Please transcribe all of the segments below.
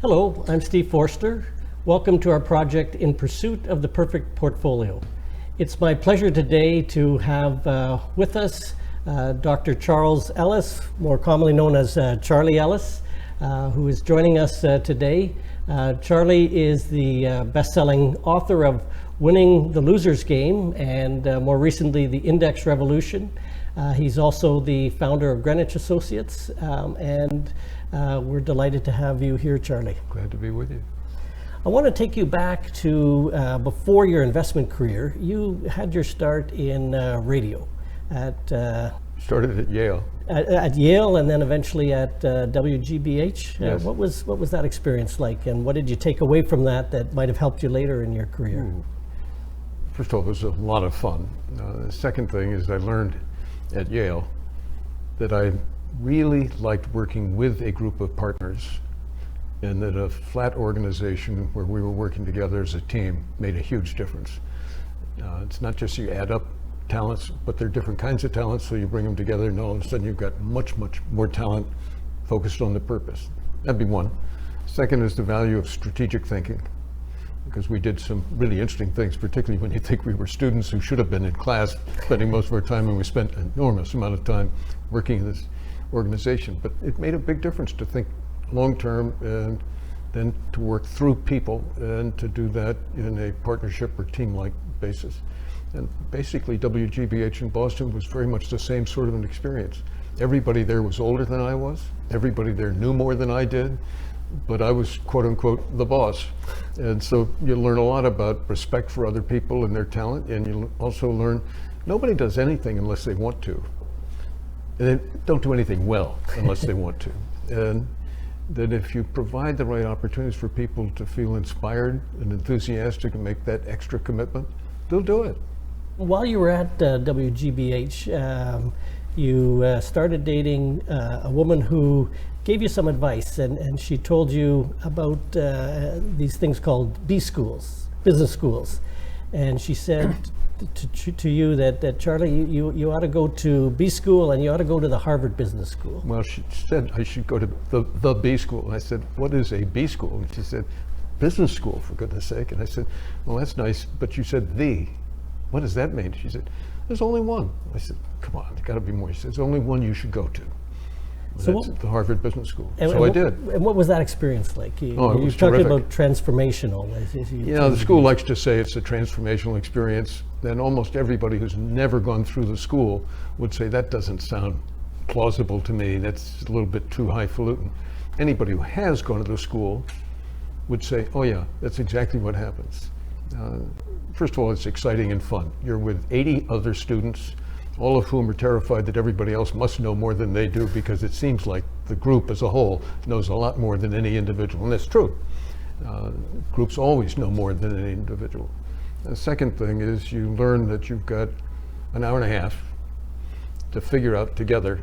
Hello, I'm Steve Forster. Welcome to our project In Pursuit of the Perfect Portfolio. It's my pleasure today to have with us Dr. Charles Ellis, more commonly known as Charlie Ellis, who is joining us today. Charlie is the best-selling author of Winning the Loser's Game and more recently The Index Revolution. He's also the founder of Greenwich Associates, and we're delighted to have you here, Charlie. Glad to be with you. I want to take you back to before your investment career. You had your start in radio at Started at Yale. At Yale, and then eventually at WGBH. Yes. What was that experience like, and what did you take away from that might have helped you later in your career? Ooh. First of all, it was a lot of fun. The second thing is I learned at Yale that I really liked working with a group of partners, and that a flat organization where we were working together as a team made a huge difference. It's not just you add up talents, but they're different kinds of talents, so you bring them together and all of a sudden you've got much more talent focused on the purpose. That'd be one. Second is the value of strategic thinking, because we did some really interesting things, particularly when you think we were students who should have been in class, spending most of our time, and we spent an enormous amount of time working in this organization. But it made a big difference to think long-term and then to work through people and to do that in a partnership or team-like basis. And basically WGBH in Boston was very much the same sort of an experience. Everybody there was older than I was. Everybody there knew more than I did, but I was quote unquote the boss. And so you learn a lot about respect for other people and their talent, and you also learn nobody does anything unless they want to. And they don't do anything well unless they want to. And that if you provide the right opportunities for people to feel inspired and enthusiastic and make that extra commitment, they'll do it. While you were at WGBH, you started dating a woman who gave you some advice, and she told you about these things called B schools, business schools. And she said to you that Charlie, you ought to go to B school and you ought to go to the Harvard Business School. Well, she said I should go to the B school. And I said, what is a B school? And she said, business school, for goodness sake. And I said, well, that's nice, but you said the. What does that mean? She said, there's only one. I said, come on, there's got to be more. She said, there's only one you should go to. So that's the Harvard Business School. So I did. And what was that experience like? It was talking terrific. about transformational. Yeah, the school likes to say it's a transformational experience. And almost everybody who's never gone through the school would say, that doesn't sound plausible to me. That's a little bit too highfalutin. Anybody who has gone to the school would say, oh yeah, that's exactly what happens. First of all, it's exciting and fun. You're with 80 other students, all of whom are terrified that everybody else must know more than they do, because it seems like the group as a whole knows a lot more than any individual, and that's true. Groups always know more than any individual. The second thing is you learn that you've got an hour and a half to figure out together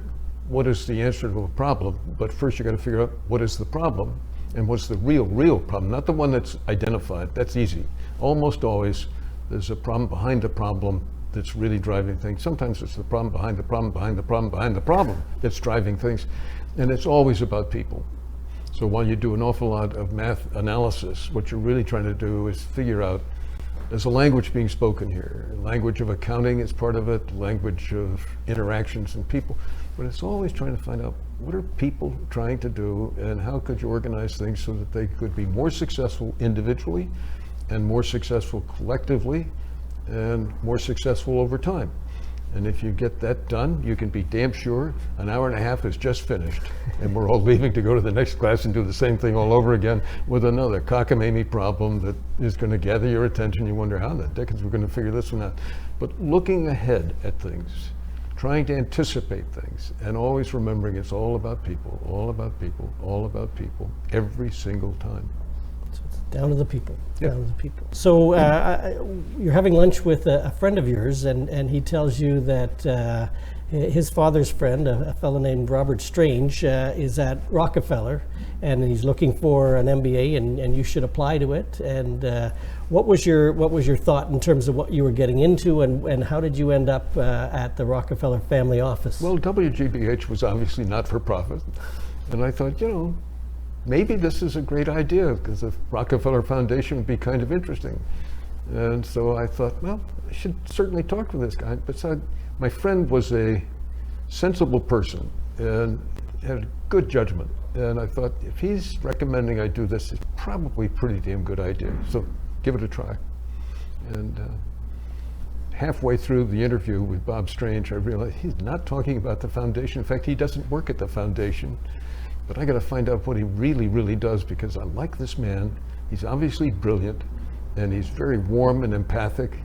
what is the answer to a problem, but first you got to figure out what is the problem and what's the real problem, not the one that's identified. That's easy. Almost always there's a problem behind the problem that's really driving things. Sometimes it's the problem behind the problem behind the problem behind the problem that's driving things, and it's always about people. So while you do an awful lot of math analysis, what you're really trying to do is figure out, there's a language being spoken here. Language of accounting is part of it, language of interactions and people, but it's always trying to find out what are people trying to do and how could you organize things so that they could be more successful individually and more successful collectively and more successful over time. And if you get that done, you can be damn sure an hour and a half is just finished and we're all leaving to go to the next class and do the same thing all over again with another cockamamie problem that is going to gather your attention. You wonder how in the dickens we're going to figure this one out. But looking ahead at things, trying to anticipate things, and always remembering it's all about people, all about people, all about people, every single time. So it's down to the people, Yeah. down to the people. So you're having lunch with a friend of yours, and he tells you that his father's friend, a fellow named Robert Strange, is at Rockefeller, and he's looking for an MBA, and you should apply to it. And what was your thought in terms of what you were getting into, and how did you end up at the Rockefeller family office? Well, WGBH was obviously not for profit, and I thought, maybe this is a great idea because the Rockefeller Foundation would be kind of interesting. And so I thought, well, I should certainly talk to this guy. Besides, my friend was a sensible person and had good judgment. And I thought, if he's recommending I do this, it's probably a pretty damn good idea. So give it a try. And halfway through the interview with Bob Strange, I realized he's not talking about the foundation. In fact, he doesn't work at the foundation. But I got to find out what he really, really does, because I like this man. He's obviously brilliant, and he's very warm and empathic.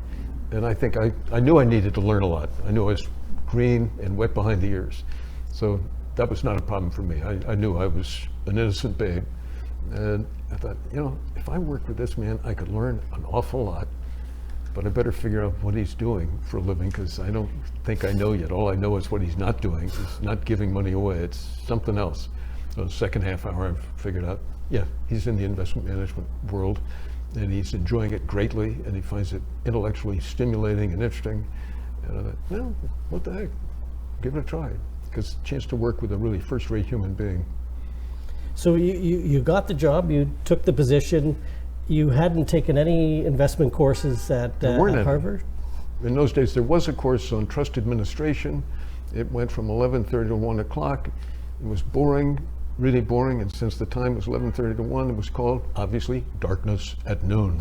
And I think I knew I needed to learn a lot. I knew I was green and wet behind the ears. So that was not a problem for me. I knew I was an innocent babe. And I thought, if I worked with this man, I could learn an awful lot. But I better figure out what he's doing for a living, because I don't think I know yet. All I know is what he's not doing. He's not giving money away. It's something else. So the second half hour, I figured out, yeah, he's in the investment management world, and he's enjoying it greatly, and he finds it intellectually stimulating and interesting. And I thought, no, what the heck? Give it a try, because a chance to work with a really first-rate human being. So you got the job, you took the position. You hadn't taken any investment courses at Harvard? In those days, there was a course on trust administration. It went from 11:30 to 1 o'clock. It was boring, really boring, and since the time was 11:30 to 1, it was called, obviously, Darkness at Noon.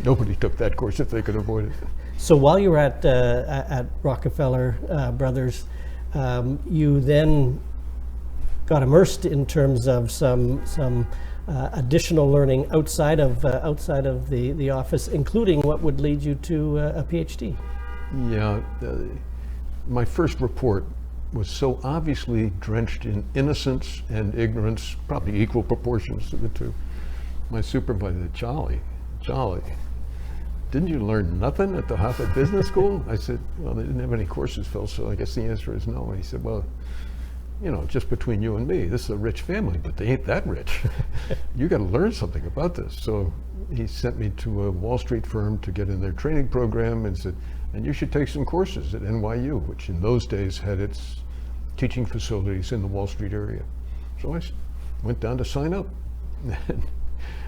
Nobody took that course if they could avoid it. So while you were at Rockefeller Brothers, you then got immersed in terms of some additional learning outside of the office, including what would lead you to a PhD. Yeah, my first report was so obviously drenched in innocence and ignorance, probably equal proportions to the two. My supervisor, Jolly, didn't you learn nothing at the Harvard Business School? I said, well, they didn't have any courses, Phil, so I guess the answer is no. And he said, well, just between you and me, this is a rich family, but they ain't that rich. You got to learn something about this. So he sent me to a Wall Street firm to get in their training program, and said, and you should take some courses at NYU, which in those days had its teaching facilities in the Wall Street area. So I went down to sign up.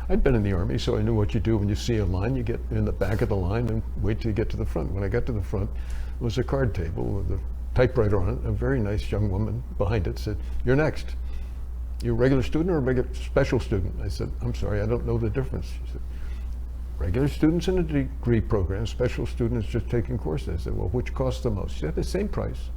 I'd been in the Army, so I knew what you do when you see a line. You get in the back of the line and wait till you get to the front. When I got to the front, it was a card table with a typewriter on it. A very nice young woman behind it said, "You're next. You a regular student or a regular special student?" I said, "I'm sorry, I don't know the difference." She said, "Regular students in a degree program, special students just taking courses." I said, "Well, which costs the most?" She said, "The same price."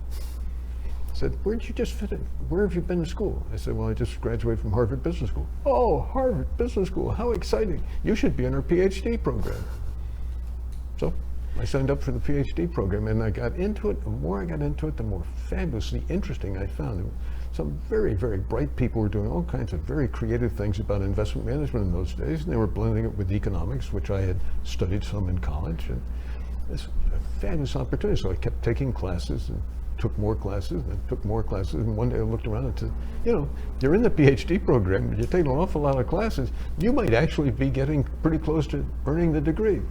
I said, "Where'd you just fit in? Where have you been to school?" I said, "Well, I just graduated from Harvard Business School." "Oh, Harvard Business School, how exciting. You should be in our PhD program." So I signed up for the PhD program, and I got into it. The more I got into it, the more fabulously interesting I found it. Some very, very bright people were doing all kinds of very creative things about investment management in those days, and they were blending it with economics, which I had studied some in college. And it's a fabulous opportunity. So I kept taking classes and took more classes and took more classes. And one day I looked around and said, you're in the PhD program, you're taking an awful lot of classes. You might actually be getting pretty close to earning the degree.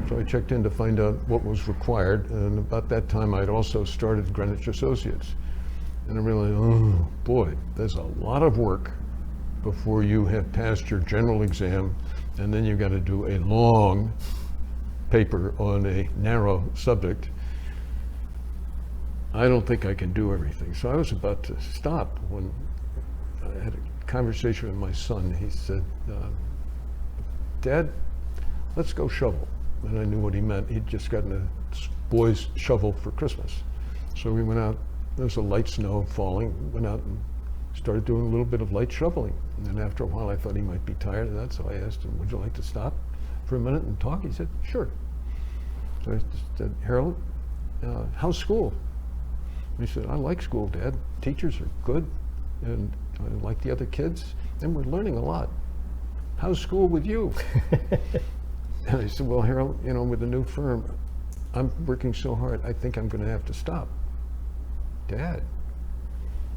So I checked in to find out what was required, and about that time I'd also started Greenwich Associates. And I realized, oh boy, there's a lot of work before you have passed your general exam, and then you've got to do a long paper on a narrow subject. I don't think I can do everything. So I was about to stop when I had a conversation with my son. He said, "Dad, let's go shovel." And I knew what he meant. He'd just gotten a boy's shovel for Christmas. So we went out, there was a light snow falling, went out and started doing a little bit of light shoveling. And then after a while I thought he might be tired of that, so I asked him, "Would you like to stop for a minute and talk?" He said, "Sure." So I said, "Harold, how's school?" He said, "I like school, Dad. Teachers are good, and I like the other kids, and we're learning a lot. How's school with you?" And I said, "Well, Harold, with the new firm, I'm working so hard, I think I'm going to have to stop." "Dad,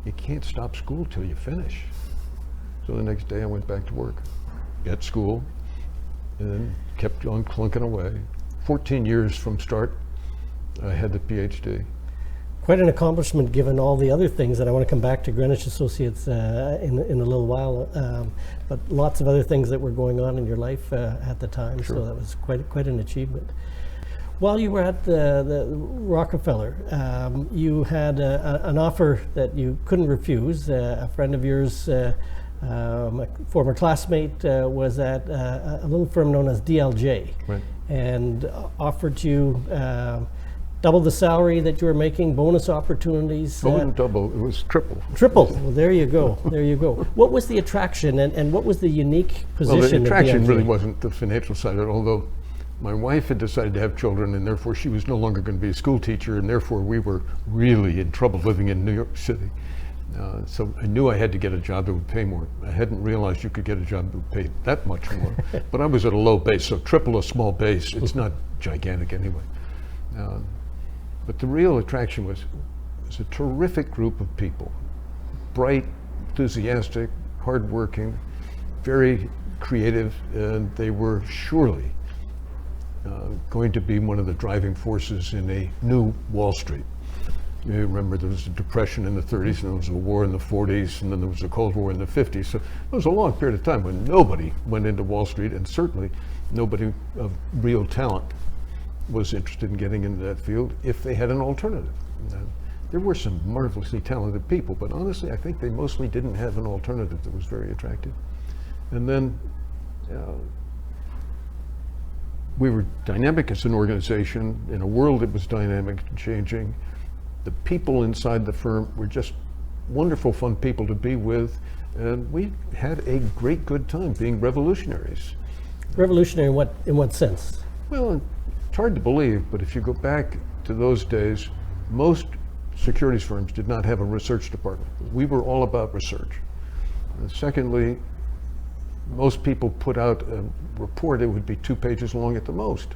you can't stop school till you finish." So the next day I went back to work at school and kept on clunking away. 14 years from start, I had the PhD. Quite an accomplishment given all the other things that I want to come back to Greenwich Associates in a little while, but lots of other things that were going on in your life at the time, Sure. so that was quite an achievement. While you were at the Rockefeller, you had an offer that you couldn't refuse. A friend of yours, a former classmate, was at a little firm known as DLJ, Right. and offered you double the salary that you were making, bonus opportunities. It wasn't double, it was triple. Triple. Well, there you go. There you go. What was the attraction, and what was the unique position? Well, the attraction of really DLJ? wasn't the financial side of it, although my wife had decided to have children, and therefore she was no longer going to be a school teacher, and therefore we were really in trouble living in New York City. So I knew I had to get a job that would pay more. I hadn't realized you could get a job that would pay that much more. But I was at a low base, so triple a small base. It's not gigantic anyway. But the real attraction was a terrific group of people. Bright, enthusiastic, hardworking, very creative, and they were surely going to be one of the driving forces in a new Wall Street. You remember there was a depression in the 30s, and there was a war in the 40s, and then there was a Cold War in the 50s. So it was a long period of time when nobody went into Wall Street, and certainly nobody of real talent was interested in getting into that field if they had an alternative. There were some marvelously talented people, but honestly, I think they mostly didn't have an alternative that was very attractive. And then we were dynamic as an organization in a world that was dynamic and changing. The people inside the firm were just wonderful, fun people to be with, and we had a great good time being revolutionaries. Revolutionary in what sense? Well, it's hard to believe, but if you go back to those days, most securities firms did not have a research department. We were all about research. And secondly, most people put out a report, it would be 2 pages long at the most.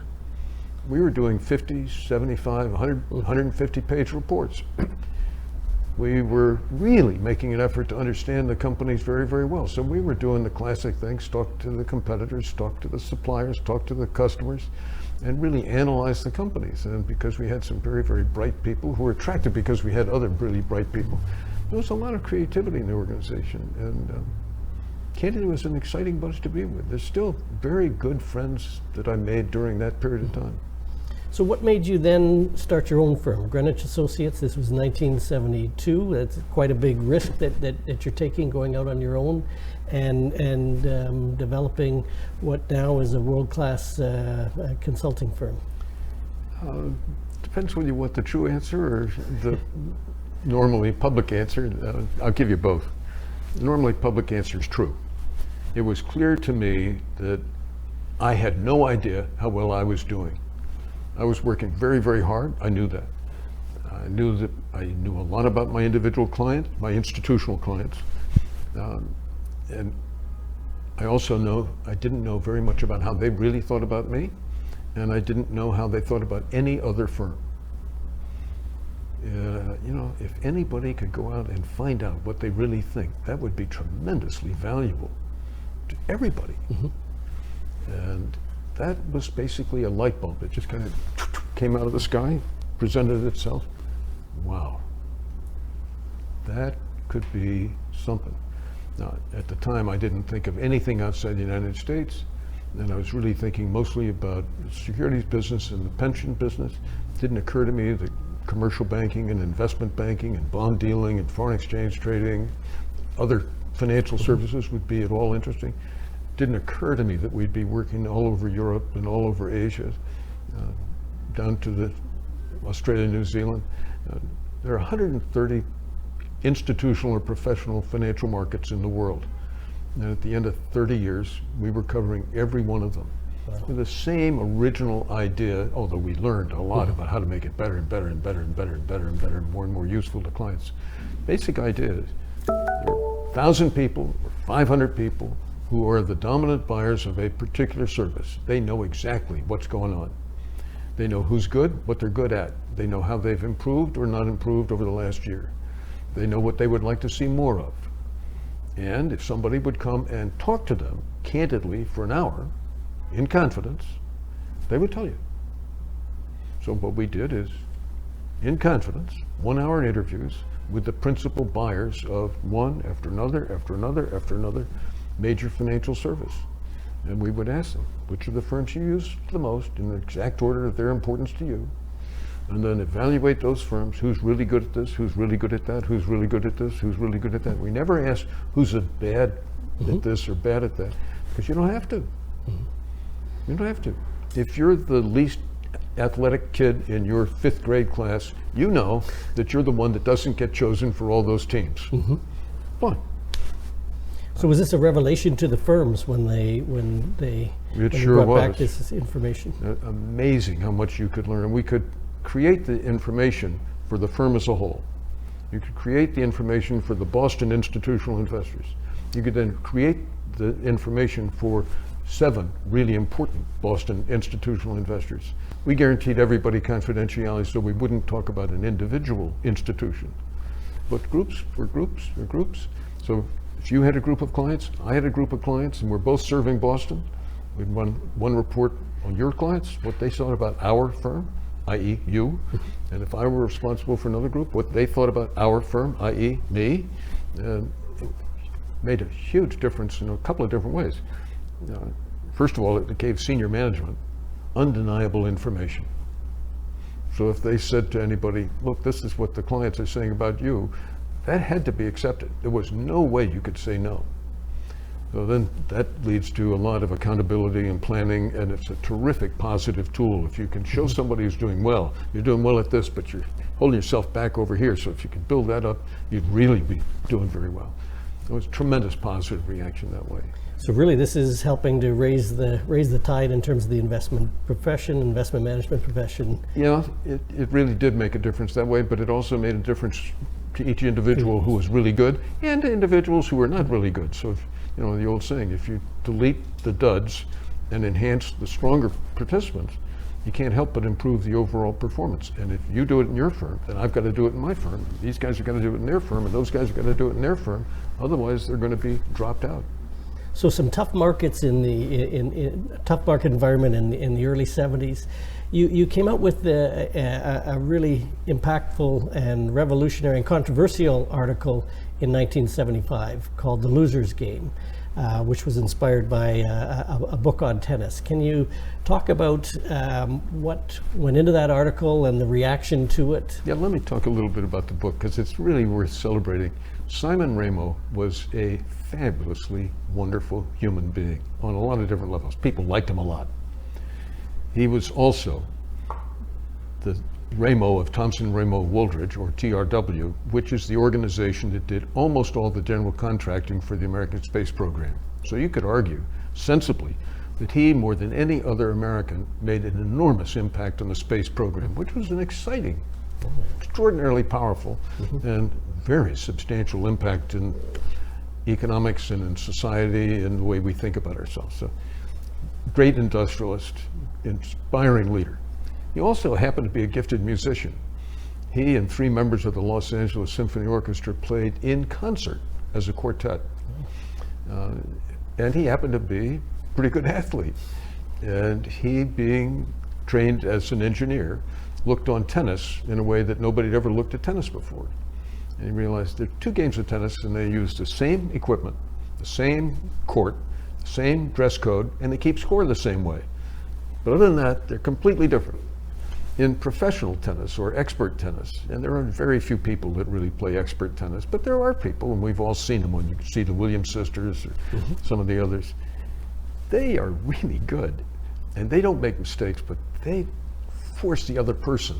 We were doing 50, 75, 100, 150 page reports. We were really making an effort to understand the companies very, very well. So we were doing the classic things, talk to the competitors, talk to the suppliers, talk to the customers, and really analyze the companies. And because we had some very, very bright people who were attractive because we had other really bright people, there was a lot of creativity in the organization. And candidly, it was an exciting bunch to be with. There's still very good friends that I made during that period of time. So what made you then start your own firm, Greenwich Associates? This was 1972. That's quite a big risk that you're taking, going out on your own and developing what now is a world-class consulting firm. Depends whether you want the true answer or the normally public answer. I'll give you both. The normally public answer is true. It was clear to me that I had no idea how well I was doing. I was working very, very hard. I knew that. I knew that I knew a lot about my individual clients, my institutional clients. And I also I didn't know very much about how they really thought about me, and I didn't know how they thought about any other firm. If anybody could go out and find out what they really think, that would be tremendously valuable to everybody. Mm-hmm. And that was basically a light bulb. It just kind of came out of the sky, presented itself. Wow, that could be something. Now, at the time, I didn't think of anything outside the United States, and I was really thinking mostly about the securities business and the pension business. It didn't occur to me that commercial banking and investment banking and bond dealing and foreign exchange trading, other financial services would be at all interesting. Didn't occur to me that we'd be working all over Europe and all over Asia, down to the Australia, New Zealand. There are 130 institutional or professional financial markets in the world. And at the end of 30 years, we were covering every one of them. Wow. With the same original idea, although we learned a lot about how to make it better and better and better and better and better and better and more useful to clients. Basic idea is there are 1,000 people or 500 people who are the dominant buyers of a particular service. They know exactly what's going on. They know who's good, what they're good at. They know how they've improved or not improved over the last year. They know what they would like to see more of. And if somebody would come and talk to them candidly for an hour, in confidence, they would tell you. So what we did is in confidence, 1 hour interviews with the principal buyers of one after another, after another, after another major financial service. And we would ask them, which are the firms you use the most in the exact order of their importance to you? And then evaluate those firms, who's really good at this, who's really good at that, who's really good at this, who's really good at that. We never ask who's a bad at this or bad at that, because you don't have to. You don't have to. If you're the least athletic kid in your 5th grade class, you know that you're the one that doesn't get chosen for all those teams. Fine. So was this a revelation to the firms when they Sure brought back was. this information? Amazing how much you could learn. And we could create the information for the firm as a whole. You could create the information for the Boston institutional investors. You could then create the information for 7 really important Boston institutional investors. We guaranteed everybody confidentiality, so we wouldn't talk about an individual institution. But groups were groups were groups. So if you had a group of clients, I had a group of clients, and we're both serving Boston, we'd run one report on your clients, what they thought about our firm, i.e. you, and if I were responsible for another group, what they thought about our firm, i.e. me. And it made a huge difference in a couple of different ways. First of all, it gave senior management undeniable information. So if they said to anybody, look, this is what the clients are saying about you, that had to be accepted. There was no way you could say no. So then that leads to a lot of accountability and planning, and it's a terrific positive tool. If you can show somebody who's doing well, you're doing well at this, but you're holding yourself back over here. So if you can build that up, you'd really be doing very well. It was a tremendous positive reaction that way. So really this is helping to raise the tide in terms of the investment profession, investment management profession. Yeah, it really did make a difference that way, but it also made a difference to each individual who was really good and to individuals who were not really good. So if, you know, the old saying, if you delete the duds and enhance the stronger participants, you can't help but improve the overall performance. And if you do it in your firm, then I've got to do it in my firm. These guys are going to do it in their firm, and those guys are going to do it in their firm. Otherwise, they're going to be dropped out. So some tough markets in tough market environment in the early 70s. You came out with a really impactful and revolutionary and controversial article in 1975 called The Loser's Game, which was inspired by a book on tennis. Can you talk about what went into that article and the reaction to it? Yeah, let me talk a little bit about the book, because it's really worth celebrating. Simon Ramo was a fabulously wonderful human being on a lot of different levels. People liked him a lot. He was also the Ramo of Thomson Ramo Wooldridge, or TRW, which is the organization that did almost all the general contracting for the American space program. So you could argue sensibly that he, more than any other American, made an enormous impact on the space program, which was an exciting, extraordinarily powerful, and very substantial impact in economics and in society and the way we think about ourselves. So, great industrialist, inspiring leader. He also happened to be a gifted musician. He and 3 members of the Los Angeles Symphony Orchestra played in concert as a quartet. And he happened to be a pretty good athlete. And he, being trained as an engineer, looked on tennis in a way that nobody had ever looked at tennis before. And he realized there are 2 games of tennis, and they use the same equipment, the same court, the same dress code, and they keep score the same way. But other than that, they're completely different. In professional tennis or expert tennis, and there are very few people that really play expert tennis, but there are people, and we've all seen them when you see the Williams sisters or some of the others. They are really good, and they don't make mistakes, but they force the other person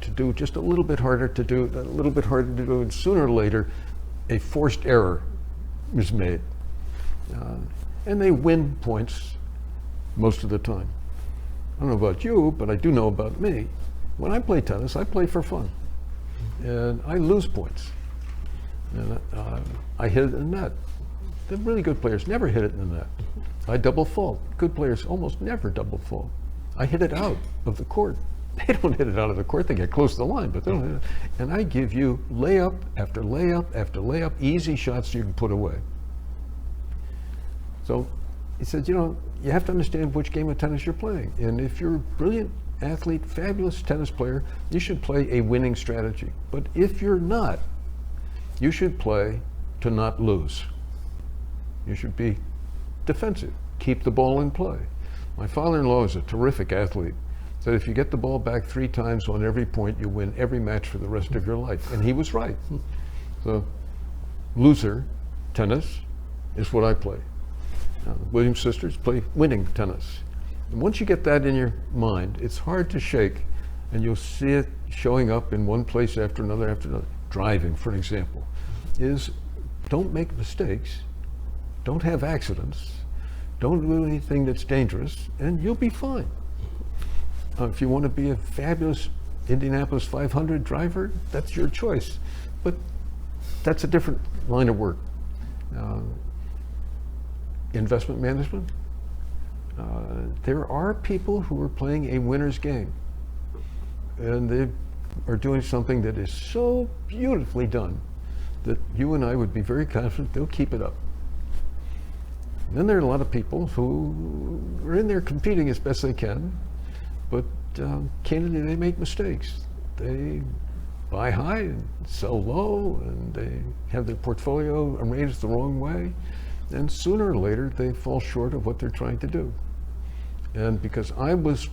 to do just a little bit harder to do, a little bit harder to do, and sooner or later, a forced error is made. And they win points most of the time. I don't know about you, but I do know about me. When I play tennis, I play for fun. And I lose points. And I hit it in the net. The really good players never hit it in the net. I double fault. Good players almost never double fault. I hit it out of the court. They don't hit it out of the court. They get close to the line, but they don't hit it. And I give you layup after layup after layup, easy shots you can put away. So he said, you know, you have to understand which game of tennis you're playing. And if you're a brilliant athlete, fabulous tennis player, you should play a winning strategy. But if you're not, you should play to not lose. You should be defensive, keep the ball in play. My father-in-law is a terrific athlete. Said if you get the ball back 3 times on every point, you win every match for the rest of your life. And he was right. So loser tennis is what I play. Williams sisters play winning tennis. And once you get that in your mind, it's hard to shake, and you'll see it showing up in one place after another after another. Driving, for example, is don't make mistakes, don't have accidents, don't do anything that's dangerous, and you'll be fine. If you want to be a fabulous Indianapolis 500 driver, that's your choice. But that's a different line of work. Investment management, there are people who are playing a winner's game, and they are doing something that is so beautifully done that you and I would be very confident they'll keep it up. And then there are a lot of people who are in there competing as best they can, but candidly they make mistakes. They buy high and sell low, and they have their portfolio arranged the wrong way, and sooner or later they fall short of what they're trying to do. And because I was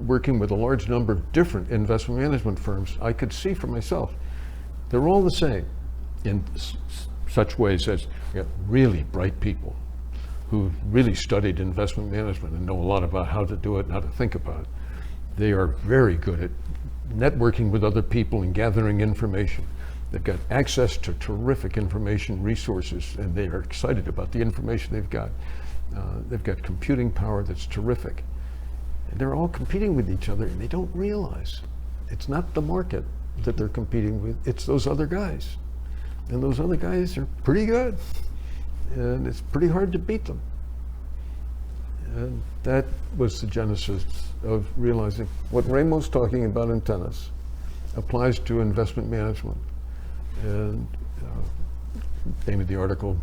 working with a large number of different investment management firms, I could see for myself they're all the same in such ways as really bright people who really studied investment management and know a lot about how to do it and how to think about it. They are very good at networking with other people and gathering information. They've got access to terrific information resources, and they are excited about the information they've got. They've got computing power that's terrific. And they're all competing with each other, and they don't realize it's not the market that they're competing with, it's those other guys. And those other guys are pretty good, and it's pretty hard to beat them. And that was the genesis of realizing what Raymond's talking about in tennis applies to investment management. And the name of the article,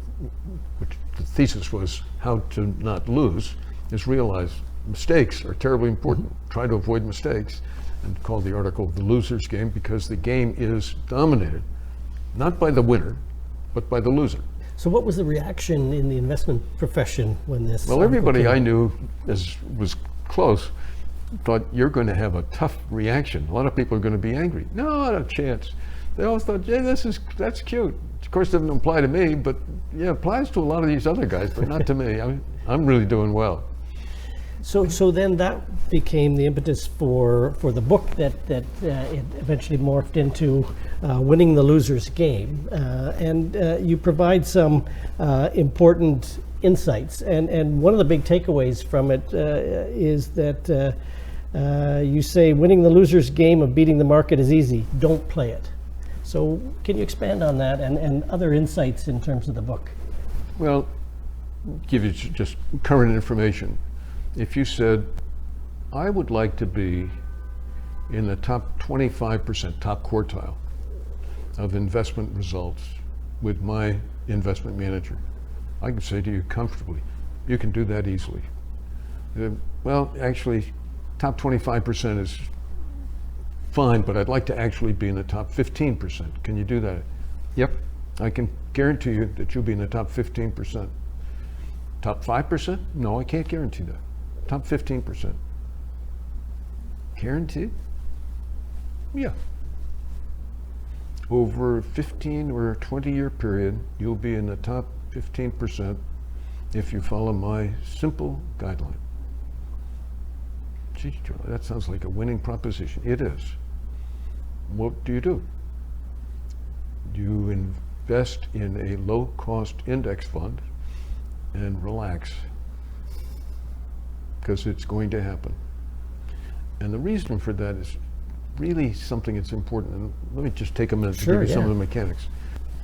which the thesis was how to not lose, is realize mistakes are terribly important. Try to avoid mistakes, and call the article The Loser's Game, because the game is dominated not by the winner, but by the loser. So what was the reaction in the investment profession when this? Well, everybody I knew was close thought you're going to have a tough reaction. A lot of people are going to be angry. No, not a chance. They always thought, yeah, that's cute. Of course, it doesn't apply to me, but yeah, it applies to a lot of these other guys, but not to me. I'm really doing well. So then that became the impetus for the book that it eventually morphed into Winning the Loser's Game. And you provide some important insights. And one of the big takeaways from it is that you say winning the loser's game of beating the market is easy. Don't play it. So can you expand on that and other insights in terms of the book? Well, give you just current information. If you said, I would like to be in the top 25%, top quartile of investment results with my investment manager, I can say to you comfortably, you can do that easily. Well, actually, top 25% is fine, but I'd like to actually be in the top 15%. Can you do that? Yep, I can guarantee you that you'll be in the top 15%. Top 5%? No, I can't guarantee that. Top 15%. Guaranteed? Yeah. Over a 15 or 20-year period, you'll be in the top 15% if you follow my simple guideline. Gee, Charlie, that sounds like a winning proposition. It is. What do? You invest in a low-cost index fund and relax, because it's going to happen. And the reason for that is really something that's important. And let me just take a minute to give you some of the mechanics.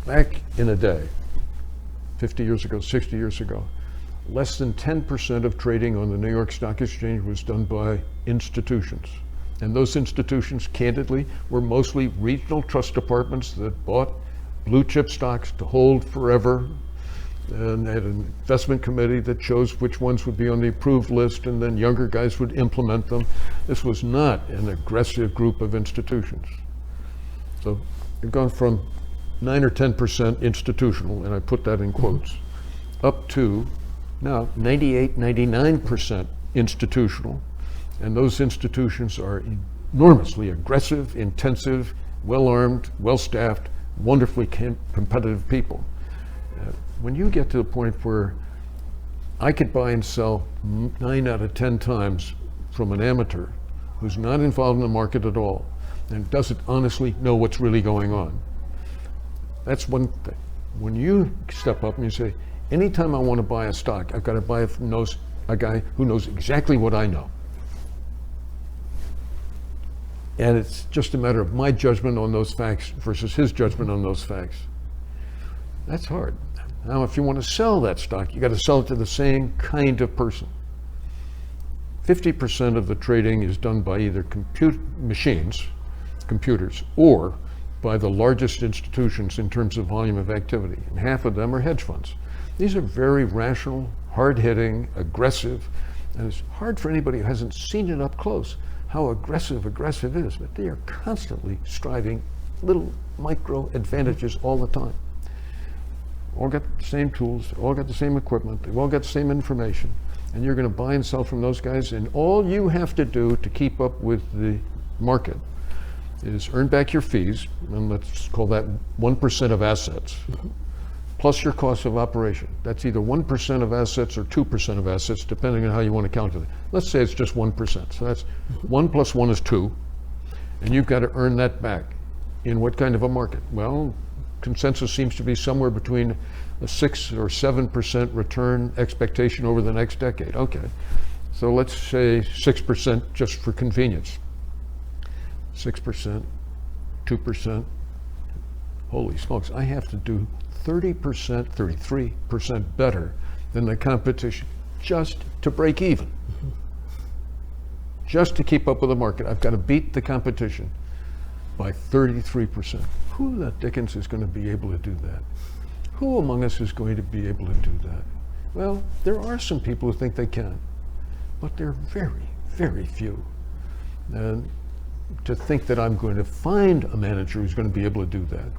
Back in the day, 50 years ago, 60 years ago, less than 10% of trading on the New York Stock Exchange was done by institutions. And those institutions, candidly, were mostly regional trust departments that bought blue chip stocks to hold forever. and they had an investment committee that chose which ones would be on the approved list, and then younger guys would implement them. This was not an aggressive group of institutions. So you've gone from 9 or 10% institutional, and I put that in quotes, up to now 98, 99% institutional. And those institutions are enormously aggressive, intensive, well-armed, well-staffed, wonderfully competitive people. When you get to the point where I could buy and sell 9 out of 10 times from an amateur who's not involved in the market at all and doesn't honestly know what's really going on, that's one thing. When you step up and you say, anytime I want to buy a stock, I've got to buy it from a guy who knows exactly what I know. And it's just a matter of my judgment on those facts versus his judgment on those facts. That's hard. Now, if you want to sell that stock, you got to sell it to the same kind of person. 50% of the trading is done by either computers, or by the largest institutions in terms of volume of activity. And half of them are hedge funds. These are very rational, hard-hitting, aggressive, and it's hard for anybody who hasn't seen it up close how aggressive is, but they are constantly striving little micro advantages all the time. All got the same tools, all got the same equipment, they've all got the same information, and you're going to buy and sell from those guys, and all you have to do to keep up with the market is earn back your fees, and let's call that 1% of assets, plus your cost of operation. That's either 1% of assets or 2% of assets, depending on how you want to calculate. Let's say it's just 1%. So that's 1 plus 1 is 2, and you've got to earn that back. In what kind of a market? Well, consensus seems to be somewhere between a 6 or 7% return expectation over the next decade. Okay, so let's say 6% just for convenience. 6%, 2%. Holy smokes, I have to do 30%, 33% better than the competition just to break even. Just to keep up with the market, I've got to beat the competition by 33%. Who the dickens is going to be able to do that? Who among us is going to be able to do that? Well, there are some people who think they can, but they're very, very few. And to think that I'm going to find a manager who's going to be able to do that.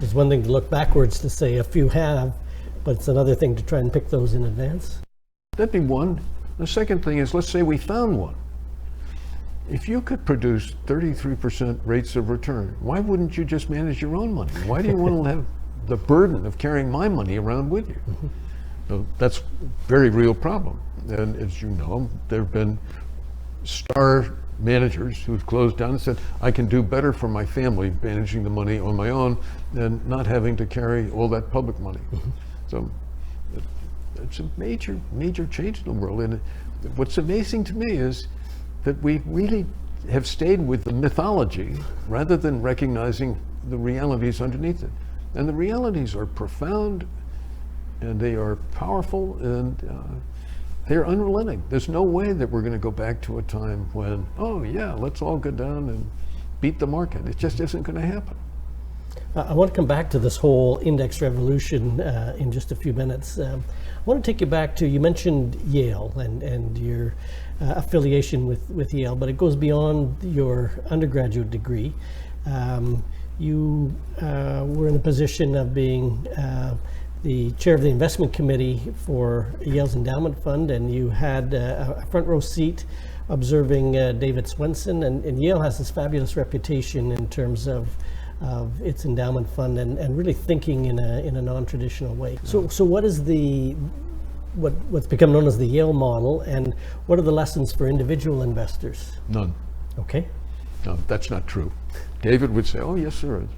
It's one thing to look backwards to say a few have, but it's another thing to try and pick those in advance. That'd be one. The second thing is, let's say we found one. If you could produce 33% rates of return, why wouldn't you just manage your own money? Why do you want to have the burden of carrying my money around with you? So that's a very real problem. And as you know, there have been star managers who've closed down and said, I can do better for my family managing the money on my own than not having to carry all that public money. So it's a major, major change in the world. And what's amazing to me is that we really have stayed with the mythology rather than recognizing the realities underneath it. And the realities are profound, and they are powerful, and they're unrelenting. There's no way that we're going to go back to a time when, oh yeah, let's all go down and beat the market. It just isn't going to happen. I want to come back to this whole index revolution in just a few minutes. I want to take you back to, you mentioned Yale and your affiliation with Yale, but it goes beyond your undergraduate degree. You were in a position of being the chair of the investment committee for Yale's endowment fund, and you had a front row seat observing David Swensen, and Yale has this fabulous reputation in terms of its endowment fund and really thinking in a non-traditional way. So what is what's become known as the Yale model, and what are the lessons for individual investors? None. Okay. No, that's not true. David would say, oh yes there is,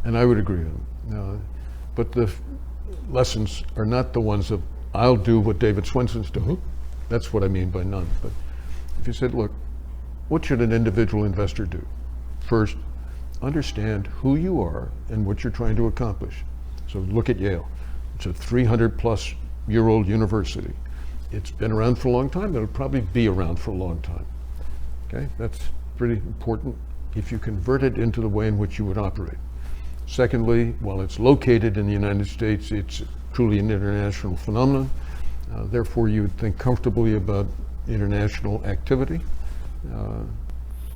and I would agree with him. No, but the lessons are not the ones of, I'll do what David Swensen's doing. That's what I mean by none. But if you said, look, what should an individual investor do? First, understand who you are and what you're trying to accomplish. So look at Yale. It's a 300-plus-year-old university. It's been around for a long time. It'll probably be around for a long time. Okay, that's pretty important if you convert it into the way in which you would operate. Secondly, while it's located in the United States, it's truly an international phenomenon. Therefore, you would think comfortably about international activity.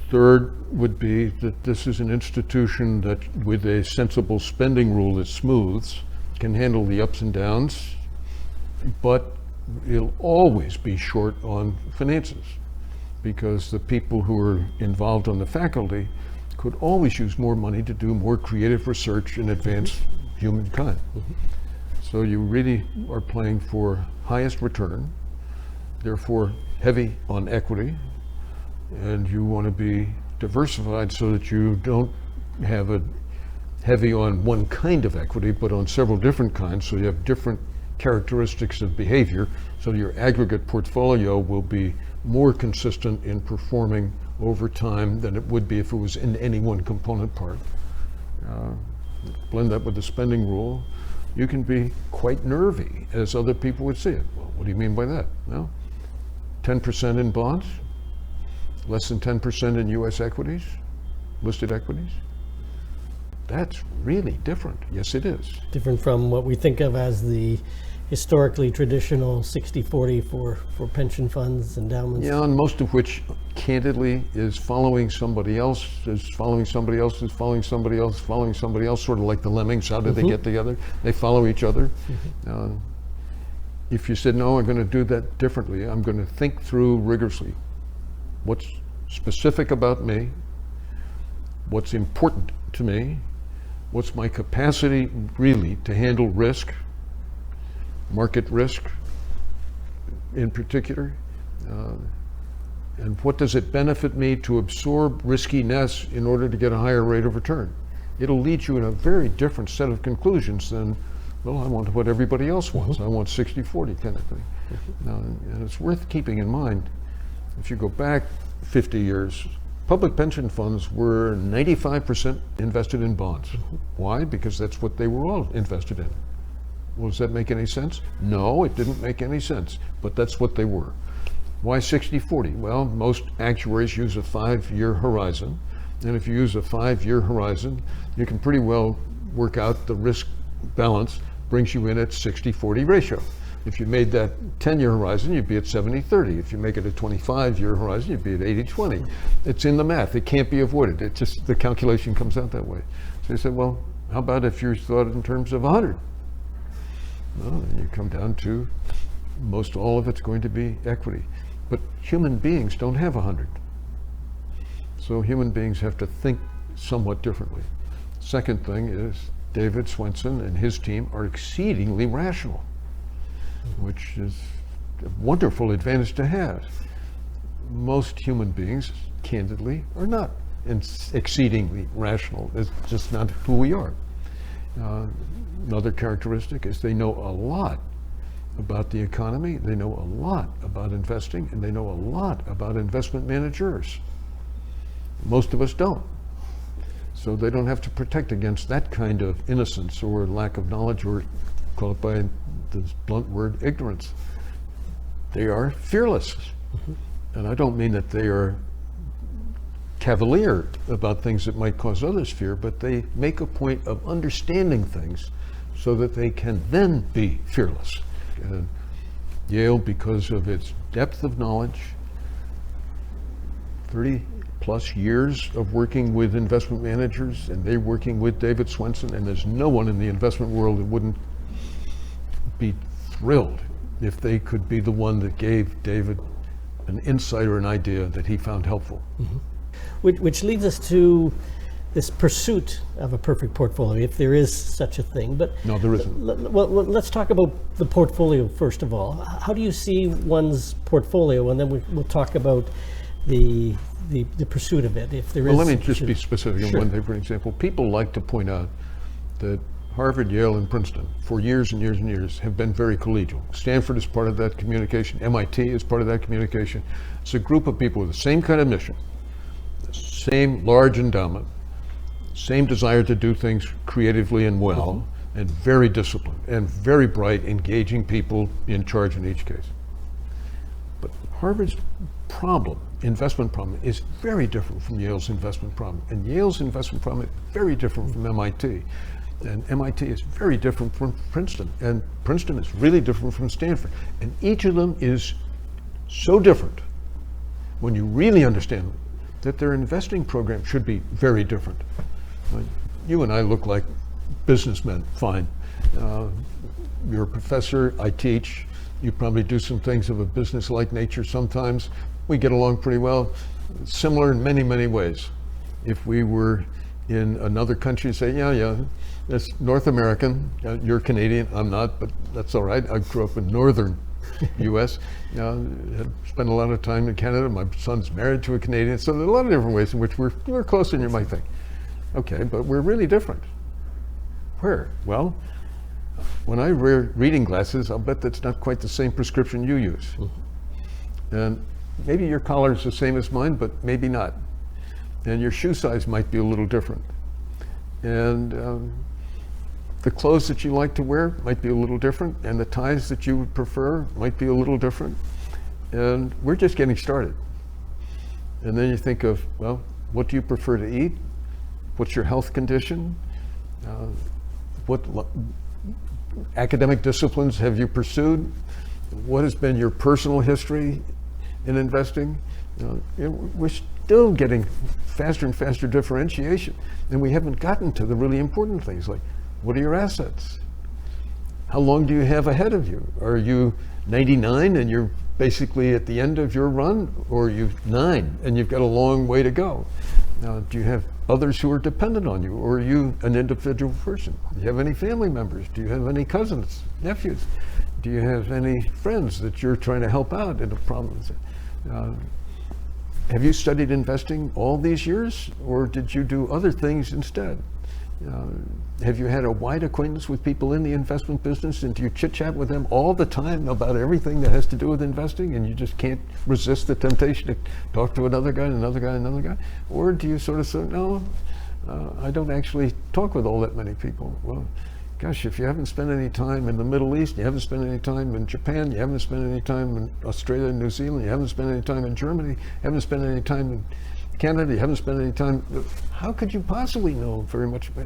Third would be that this is an institution that, with a sensible spending rule that smooths, can handle the ups and downs, but it'll always be short on finances, because the people who are involved on the faculty could always use more money to do more creative research and advance humankind. So you really are playing for highest return, therefore heavy on equity, and you want to be diversified so that you don't have a heavy on one kind of equity, but on several different kinds, so you have different characteristics of behavior, so your aggregate portfolio will be more consistent in performing over time than it would be if it was in any one component part. Blend that with the spending rule, you can be quite nervy, as other people would see it. Well, what do you mean by that? Well, 10% in bonds, less than 10% in US equities, listed equities. That's really different. Yes, it is. Different from what we think of as the historically traditional 60-40 for pension funds, endowments. Yeah, and most of which, candidly, is following somebody else, is following somebody else, is following somebody else, following somebody else, sort of like the lemmings. How do they get together? They follow each other. If you said, no, I'm going to do that differently, I'm going to think through rigorously what's specific about me, what's important to me, what's my capacity really to handle risk, market risk in particular, and what does it benefit me to absorb riskiness in order to get a higher rate of return. It'll lead you in a very different set of conclusions than, well, I want what everybody else wants. I want 60-40 kind of thing. And it's worth keeping in mind, if you go back 50 years, public pension funds were 95% invested in bonds. Why? Because that's what they were all invested in. Well, does that make any sense? No, it didn't make any sense, but that's what they were. Why 60-40? Well, most actuaries use a 5-year horizon, and if you use a 5-year horizon, you can pretty well work out the risk balance brings you in at 60-40 ratio. If you made that 10-year horizon, you'd be at 70-30. If you make it a 25-year horizon, you'd be at 80-20. It's in the math. It can't be avoided. It just, the calculation comes out that way. So you said, well, how about if you thought in terms of 100? Well, then you come down to most all of it's going to be equity. But human beings don't have 100. So human beings have to think somewhat differently. Second thing is David Swenson and his team are exceedingly rational, which is a wonderful advantage to have. Most human beings, candidly, are not exceedingly rational. It's just not who we are. Another characteristic is they know a lot about the economy, they know a lot about investing, and they know a lot about investment managers. Most of us don't. So they don't have to protect against that kind of innocence or lack of knowledge, or call it by the blunt word, ignorance. They are fearless. And I don't mean that they are cavalier about things that might cause others fear, but they make a point of understanding things so that they can then be fearless. And Yale, because of its depth of knowledge, 30 plus years of working with investment managers, and they're working with David Swenson, and there's no one in the investment world that wouldn't be thrilled if they could be the one that gave David an insight or an idea that he found helpful. Which leads us to this pursuit of a perfect portfolio, if there is such a thing. But no, there isn't. Well, let's talk about the portfolio first of all. How do you see one's portfolio, and then we'll talk about the pursuit of it, if there is. Well, let me just be specific on Sure. one thing. For example, people like to point out that Harvard, Yale, and Princeton, for years and years and years, have been very collegial. Stanford is part of that communication. MIT is part of that communication. It's a group of people with the same kind of mission, the same large endowment, same desire to do things creatively and well, and very disciplined, and very bright, engaging people in charge in each case. But Harvard's problem, investment problem, is very different from Yale's investment problem. And Yale's investment problem is very different from MIT. And MIT is very different from Princeton, and Princeton is really different from Stanford. And each of them is so different when you really understand them, that their investing program should be very different. You and I look like businessmen, fine. You're a professor, I teach. You probably do some things of a business-like nature sometimes. We get along pretty well, similar in many, many ways. If we were in another country, say, yeah, that's North American, you're Canadian, I'm not, but that's all right. I grew up in northern US, spent a lot of time in Canada. My son's married to a Canadian, so there are a lot of different ways in which we're closer than you might think. Okay, but we're really different. Where? Well, when I wear reading glasses, I'll bet that's not quite the same prescription you use. And maybe your collar is the same as mine, but maybe not. And your shoe size might be a little different. And the clothes that you like to wear might be a little different, and the ties that you would prefer might be a little different. And we're just getting started. And then you think of, well, what do you prefer to eat? What's your health condition? What academic disciplines have you pursued? What has been your personal history in investing? We're still getting faster and faster differentiation, and we haven't gotten to the really important things like, what are your assets? How long do you have ahead of you? Are you 99 and you're basically at the end of your run, or are you 9 and you've got a long way to go? Now, do you have others who are dependent on you, or are you an individual person? Do you have any family members? Do you have any cousins, nephews? Do you have any friends that you're trying to help out in a problem? Have you studied investing all these years, or did you do other things instead? Have you had a wide acquaintance with people in the investment business, and do you chit-chat with them all the time about everything that has to do with investing, and you just can't resist the temptation to talk to another guy, another guy, another guy? Or do you sort of say, no, I don't actually talk with all that many people? Well, gosh, if you haven't spent any time in the Middle East, you haven't spent any time in Japan, you haven't spent any time in Australia and New Zealand, you haven't spent any time in Germany, you haven't spent any time in Canada, you haven't spent any time, how could you possibly know very much about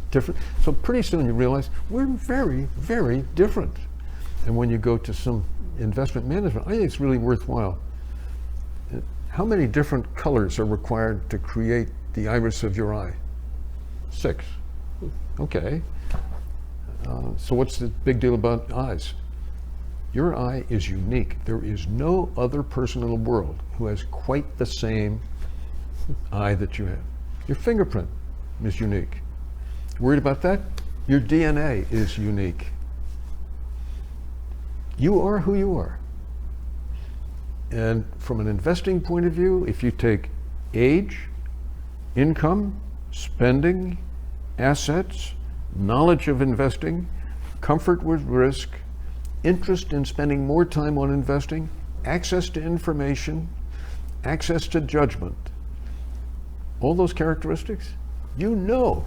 different? So pretty soon you realize we're very, very different. And when you go to some investment management, I think it's really worthwhile. How many different colors are required to create the iris of your eye? 6. Okay. So what's the big deal about eyes? Your eye is unique. There is no other person in the world who has quite the same eye that you have. Your fingerprint is unique. Worried about that? Your DNA is unique. You are who you are. And from an investing point of view, if you take age, income, spending, assets, knowledge of investing, comfort with risk, interest in spending more time on investing, access to information, access to judgment, all those characteristics, you know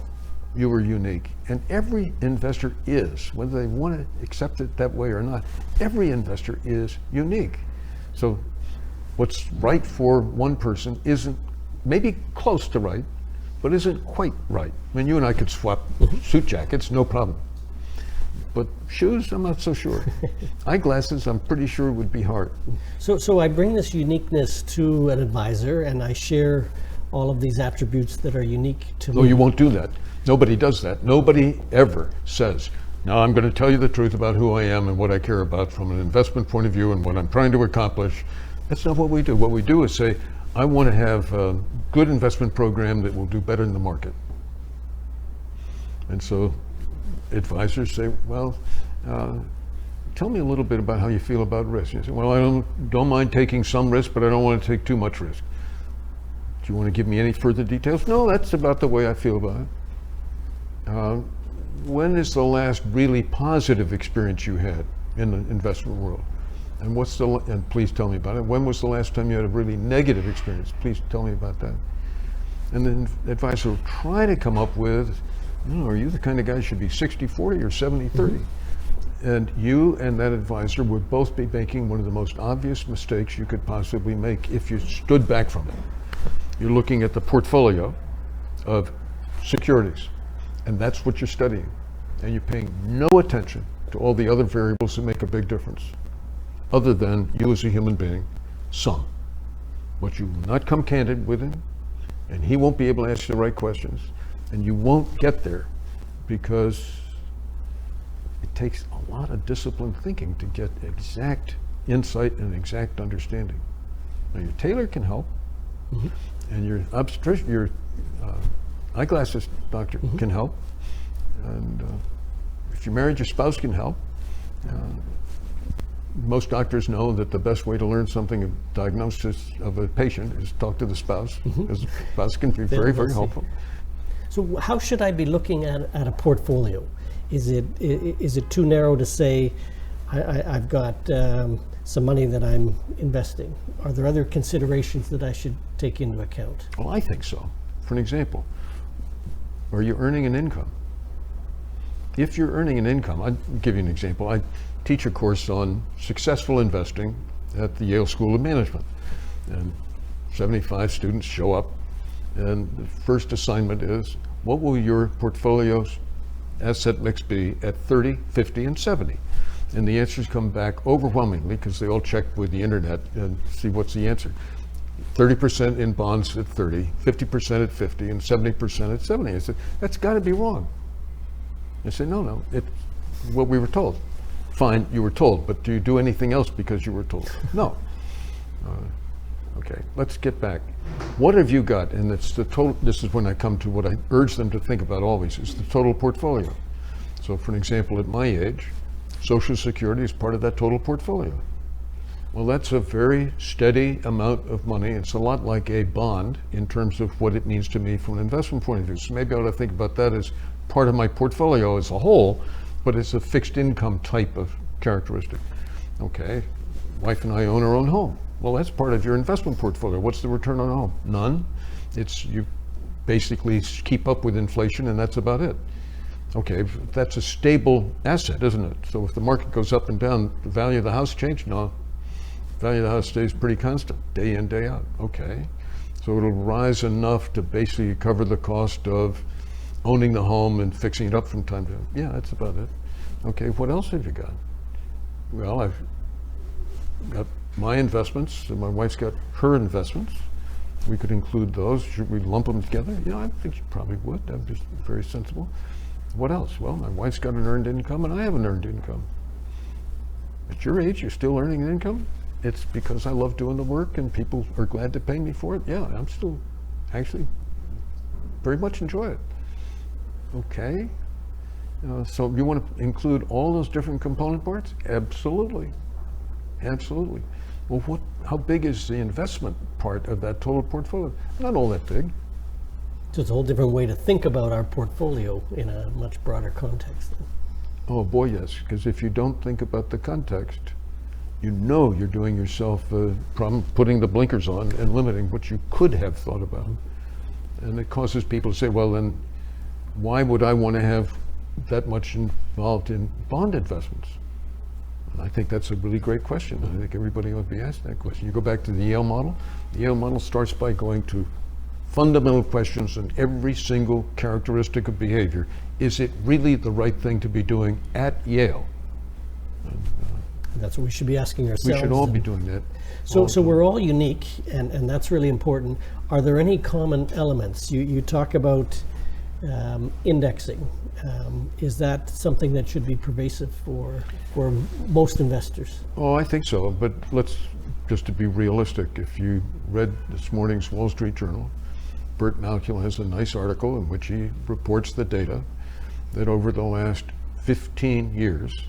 you are unique. And every investor is, whether they want to accept it that way or not, every investor is unique. So what's right for one person isn't, maybe close to right, but isn't quite right. I mean, you and I could swap suit jackets, no problem. But shoes, I'm not so sure. Eyeglasses, I'm pretty sure would be hard. So I bring this uniqueness to an advisor, and I share all of these attributes that are unique to me. No, you won't do that. Nobody does that. Nobody ever says, now I'm going to tell you the truth about who I am and what I care about from an investment point of view and what I'm trying to accomplish. That's not what we do. What we do is say, I want to have a good investment program that will do better in the market. And so advisors say, well, tell me a little bit about how you feel about risk. You say, well, I don't mind taking some risk, but I don't want to take too much risk. Do you want to give me any further details? No, that's about the way I feel about it. When is the last really positive experience you had in the investment world? And and please tell me about it. When was the last time you had a really negative experience? Please tell me about that. And then the advisor will try to come up with, are you the kind of guy who should be 60-40 or 70-30? Mm-hmm. And you and that advisor would both be making one of the most obvious mistakes you could possibly make if you stood back from it. You're looking at the portfolio of securities, And that's what you're studying. And you're paying no attention to all the other variables that make a big difference, other than you as a human being, some. But you will not come candid with him, and he won't be able to ask you the right questions, and you won't get there because it takes a lot of disciplined thinking to get exact insight and exact understanding. Now, your tailor can help, and your eyeglasses doctor can help, and if you're married, your spouse can help. Most doctors know that the best way to learn something, a diagnosis of a patient, is talk to the spouse, because the spouse can be very, very helpful. So how should I be looking at a portfolio? Is it too narrow to say, I've got some money that I'm investing? Are there other considerations that I should take into account? Well, I think so. For an example, are you earning an income? If you're earning an income, I'll give you an example. I teach a course on successful investing at the Yale School of Management. And 75 students show up, and the first assignment is, what will your portfolio's asset mix be at 30, 50, and 70? And the answers come back overwhelmingly, because they all check with the internet and see what's the answer. 30% in bonds at 30, 50% at 50, and 70% at 70. I said, that's got to be wrong. I said, no, it's what we were told. Fine, you were told, but do you do anything else because you were told? No. Okay, let's get back. What have you got? And it's the total. This is when I come to what I urge them to think about always, is the total portfolio. So for an example, at my age, Social Security is part of that total portfolio. Well, that's a very steady amount of money. It's a lot like a bond in terms of what it means to me from an investment point of view. So maybe I ought to think about that as part of my portfolio as a whole, but it's a fixed income type of characteristic. Okay, wife and I own our own home. Well, that's part of your investment portfolio. What's the return on a home? None. It's you basically keep up with inflation, and that's about it. Okay, that's a stable asset, isn't it? So if the market goes up and down, the value of the house change? No. The value of the house stays pretty constant, day in, day out. Okay, so it'll rise enough to basically cover the cost of owning the home and fixing it up from time to time. Yeah, that's about it. Okay, what else have you got? Well, I've got my investments, and my wife's got her investments. We could include those. Should we lump them together? Yeah, I think you probably would. That would be very sensible. What else? Well, my wife's got an earned income, and I have an earned income. At your age, you're still earning an income? It's because I love doing the work, and people are glad to pay me for it? Yeah, I'm still actually very much enjoy it. Okay. So you want to include all those different component parts? Absolutely. Absolutely. Well, how big is the investment part of that total portfolio? Not all that big. So it's a whole different way to think about our portfolio in a much broader context. Oh boy, yes. Because if you don't think about the context, you know you're doing yourself a problem, putting the blinkers on and limiting what you could have thought about. And it causes people to say, well, then why would I want to have that much involved in bond investments? And I think that's a really great question. I think everybody ought to be asked that question. You go back to the Yale model. The Yale model starts by going to fundamental questions in every single characteristic of behavior. Is it really the right thing to be doing at Yale? And, that's what we should be asking ourselves. we should all be doing that. So we're all unique, and that's really important. Are there any common elements? You talk about indexing. Is that something that should be pervasive for most investors? Oh, I think so, but let's, just to be realistic, if you read this morning's Wall Street Journal, Bert Malkiel has a nice article in which he reports the data that over the last 15 years,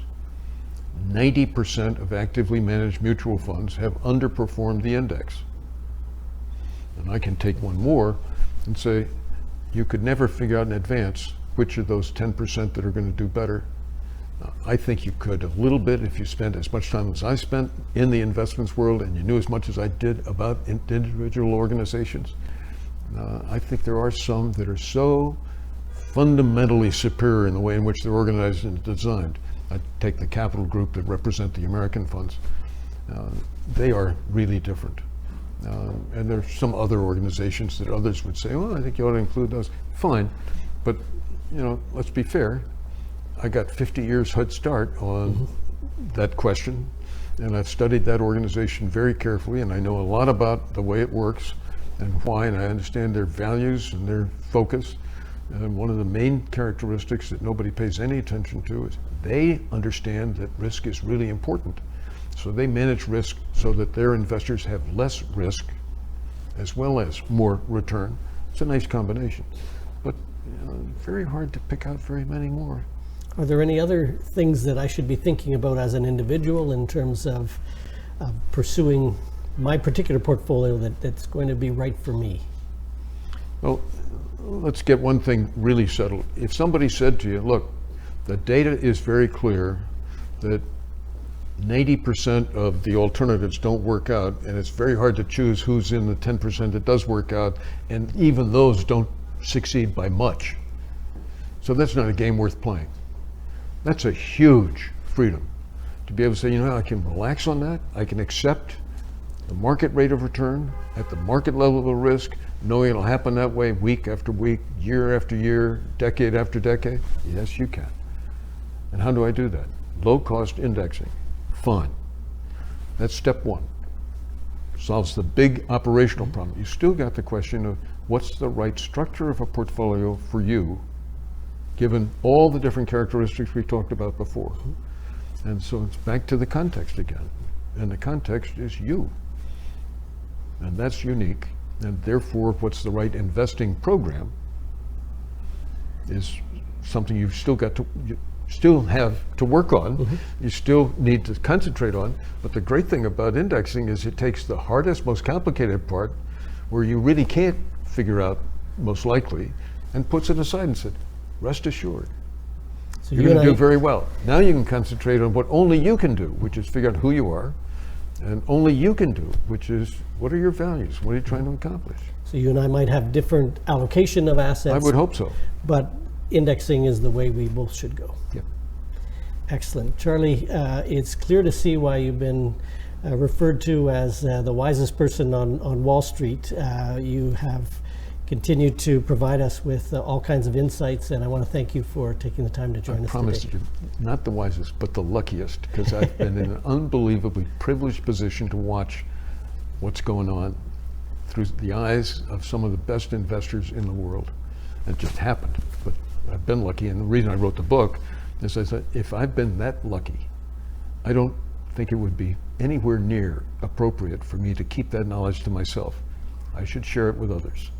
90% of actively managed mutual funds have underperformed the index. And I can take one more and say, you could never figure out in advance which of those 10% that are going to do better. I think you could a little bit if you spent as much time as I spent in the investments world and you knew as much as I did about individual organizations. I think there are some that are so fundamentally superior in the way in which they're organized and designed. I take the Capital Group that represent the American funds. They are really different. And there's some other organizations that others would say, well, I think you ought to include those. Fine, but you know, let's be fair, I got 50 years head start on that question, and I've studied that organization very carefully, and I know a lot about the way it works and why, and I understand their values and their focus. And one of the main characteristics that nobody pays any attention to is they understand that risk is really important. So they manage risk so that their investors have less risk as well as more return. It's a nice combination, but very hard to pick out very many more. Are there any other things that I should be thinking about as an individual in terms of pursuing my particular portfolio that's going to be right for me? Well, let's get one thing really settled. If somebody said to you, look, the data is very clear that 90% of the alternatives don't work out, and it's very hard to choose who's in the 10% that does work out, and even those don't succeed by much. So that's not a game worth playing. That's a huge freedom to be able to say, you know, I can relax on that. I can accept the market rate of return at the market level of risk, knowing it'll happen that way week after week, year after year, decade after decade. Yes, you can. And how do I do that? Low cost indexing. Fine. That's step one. Solves the big operational problem. You still got the question of what's the right structure of a portfolio for you, given all the different characteristics we talked about before. And so it's back to the context again. And the context is you. And that's unique. And therefore, what's the right investing program is something you've still got to, you still have to work on. You still need to concentrate on. But the great thing about indexing is it takes the hardest, most complicated part where you really can't figure out most likely and puts it aside and said, rest assured, So you're going to do very well. Now you can concentrate on what only you can do, which is figure out who you are, and only you can do, which is what are your values? What are you trying to accomplish? So you and I might have different allocation of assets. I would hope so. But indexing is the way we both should go. Yep. Excellent. Charlie, it's clear to see why you've been referred to as the wisest person on Wall Street. You have continued to provide us with all kinds of insights, and I want to thank you for taking the time to join us today. I promise you, not the wisest, but the luckiest, because I've been in an unbelievably privileged position to watch what's going on through the eyes of some of the best investors in the world. It just happened, but I've been lucky, and the reason I wrote the book is I said, if I've been that lucky, I don't think it would be anywhere near appropriate for me to keep that knowledge to myself. I should share it with others.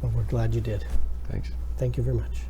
Well, we're glad you did. Thanks. Thank you very much.